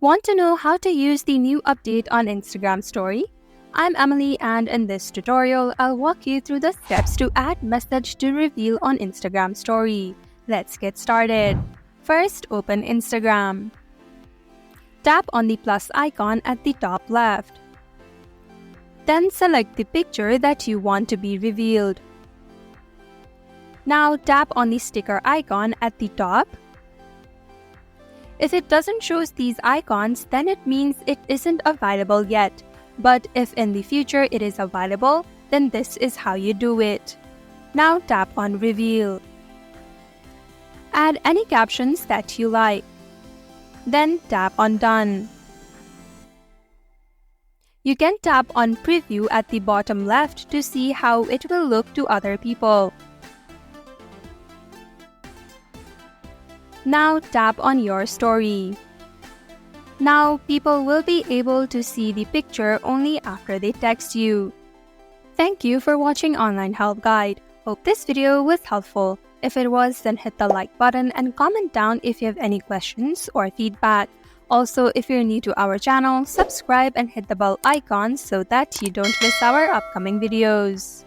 Want to know how to use the new update on Instagram Story? I'm Emily, and in this tutorial, I'll walk you through the steps to add message to reveal on Instagram Story. Let's get started. First, open Instagram. Tap on the plus icon at the top left. Then select the picture that you want to be revealed. Now tap on the sticker icon at the top. If it doesn't show these icons, then it means it isn't available yet. But if in the future it is available, then this is how you do it. Now tap on Reveal. Add any captions that you like. Then tap on Done. You can tap on Preview at the bottom left to see how it will look to other people. Now tap on Your Story. Now people will be able to see the picture only after they text you. Thank you for watching Online Help Guide. Hope this video was helpful. If it was, then hit the like button and comment down if you have any questions or feedback. Also, if you're new to our channel, subscribe and hit the bell icon so that you don't miss our upcoming videos.